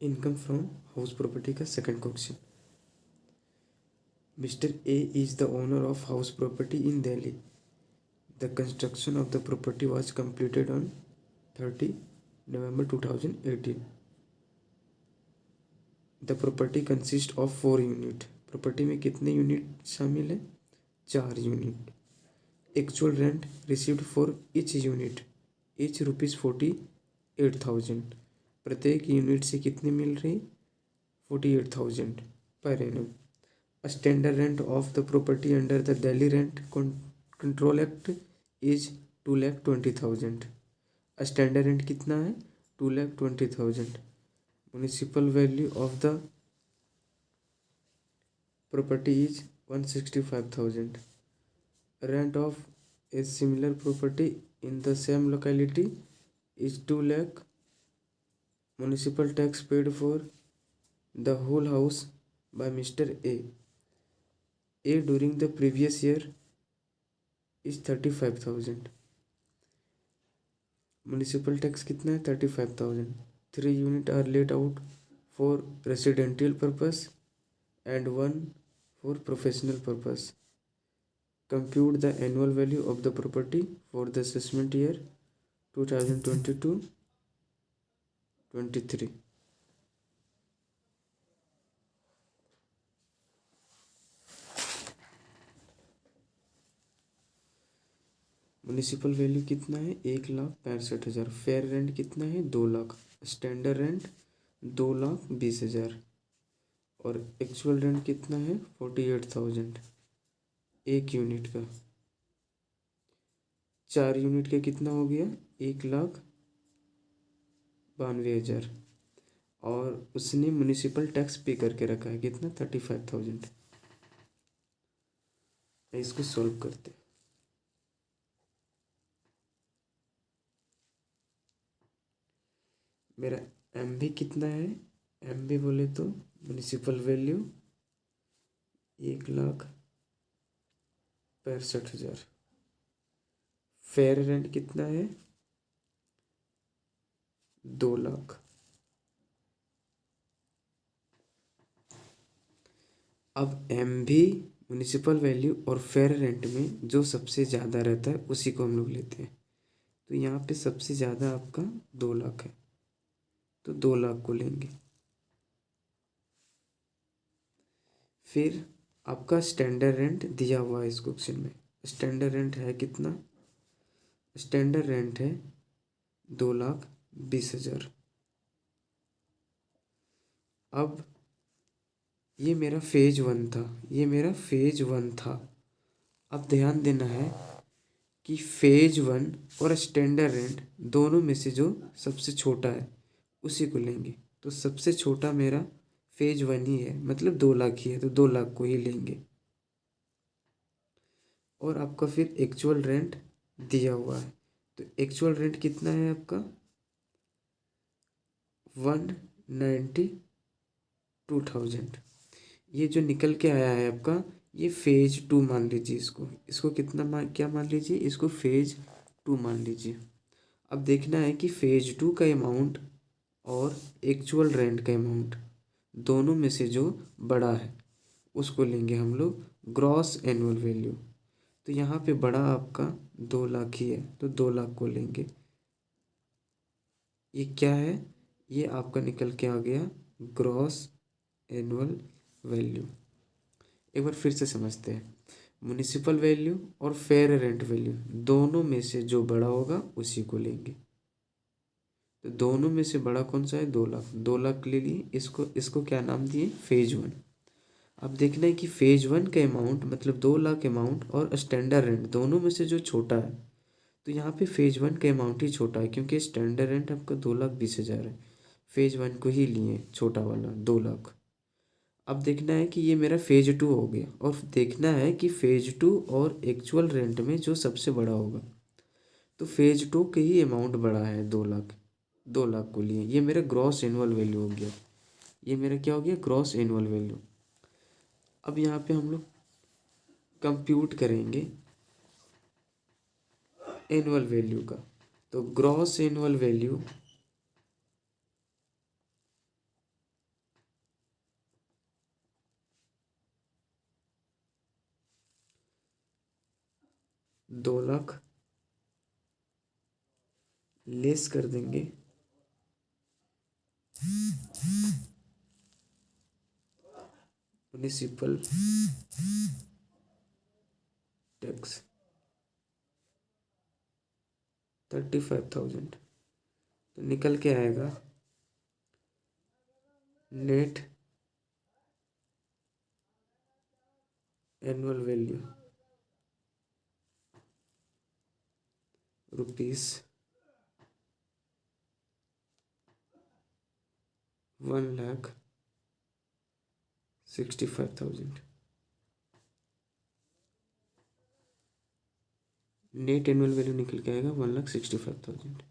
Income from house property का second question. Mister A is the owner of house property in Delhi. The construction of the property was completed on 30 November 2018. The property consist of 4 unit. Property में कितने unit शामिल है? 4 unit. Actual rent received for each unit each ₹48,000। प्रत्येक unit से कितने मिल रही? 48,000 per annum. Standard rent of the property under the Delhi rent control act is 2,20,000। Standard rent कितना है? 2,20,000। Municipal value of the property is 165,000। Rent of a similar property in the same locality is 2 lakh। Municipal tax paid for the whole house by mister A during the previous year is 35,000। Municipal tax कितना है? 35,000। 3 unit are let out for residential purpose and 1 for professional purpose. Compute the annual value of the property for the assessment year 2022-23। Municipal value कितना है? 1,65,000। Fair rent कितना है? 2 lakh. Standard rent 2,20,000। और actual rent कितना है? 48,000 एक यूनिट का। 4 unit का कितना हो गया? 1,92,000। और उसने म्युनिसिपल टैक्स पे करके रखा है कितना? 35,000। इसको सॉल्व करते हैं। मेरा एम भी कितना है? एम भी बोले तो म्युनिसिपल वैल्यू 1,65,000। फेयर रेंट कितना है? 2 लाख। अब एम भी, म्युनिसिपल वैल्यू और फेयर रेंट में जो सबसे ज़्यादा रहता है उसी को हम लोग लेते हैं। तो यहाँ पे सबसे ज़्यादा आपका 2 लाख है, तो 2 लाख को लेंगे। फिर आपका स्टैंडर्ड रेंट दिया हुआ है इस क्वेश्चन में। स्टैंडर्ड रेंट है कितना? स्टैंडर्ड रेंट है 2,20,000। अब ये मेरा फेज 1 था, ये मेरा फेज 1 था। अब ध्यान देना है कि फेज 1 और स्टैंडर्ड रेंट दोनों में से जो सबसे छोटा है उसी को लेंगे। तो सबसे छोटा मेरा फेज 1 ही है, मतलब 2 लाख ही है, तो 2 लाख को ही लेंगे। और आपका फिर एक्चुअल रेंट दिया हुआ है, तो एक्चुअल रेंट कितना है आपका? 192,000। ये जो निकल के आया है आपका, ये फेज 2 मान लीजिए। इसको कितना क्या मान लीजिए? इसको फेज 2 मान लीजिए। अब देखना है कि फेज 2 का अमाउंट और एक्चुअल रेंट का अमाउंट दोनों में से जो बड़ा है उसको लेंगे हम लोग ग्रॉस एनुअल वैल्यू। तो यहाँ पे बड़ा आपका 2 लाख ही है, तो 2 लाख को लेंगे। ये क्या है? ये आपका निकल के आ गया ग्रॉस एनुअल वैल्यू। एक बार फिर से समझते हैं। म्युनिसिपल वैल्यू और फेयर रेंट वैल्यू दोनों में से जो बड़ा होगा उसी को लेंगे। तो दोनों में से बड़ा कौन सा है? 2 लाख। 2 लाख ले लिए। इसको क्या नाम दिए? फेज 1। अब देखना है कि फेज 1 का अमाउंट मतलब 2 लाख अमाउंट और स्टैंडर्ड रेंट दोनों में से जो छोटा है, तो यहाँ पे फेज 1 का अमाउंट ही छोटा है क्योंकि स्टैंडर्ड रेंट आपका 2,20,000 है। फेज 1 को ही लिए छोटा वाला 2 लाख। अब देखना है कि ये मेरा फेज 2 हो गया और देखना है कि फेज 2 और एक्चुअल रेंट में जो सबसे बड़ा होगा। तो फेज 2 के ही अमाउंट बड़ा है 2 लाख। 2 लाख को लिए। ये मेरा ग्रॉस एनुअल वैल्यू हो गया। ये मेरा क्या हो गया? Gross annual value. अब यहाँ पे हम लोग कंप्यूट करेंगे एनुअल वैल्यू का। तो gross annual value 2 lakh less कर देंगे म्युनिसिपल टैक्स 35,000, तो निकल के आएगा net annual value ₹1,65,000। Net annual value निकल के आएगा 1,65,000।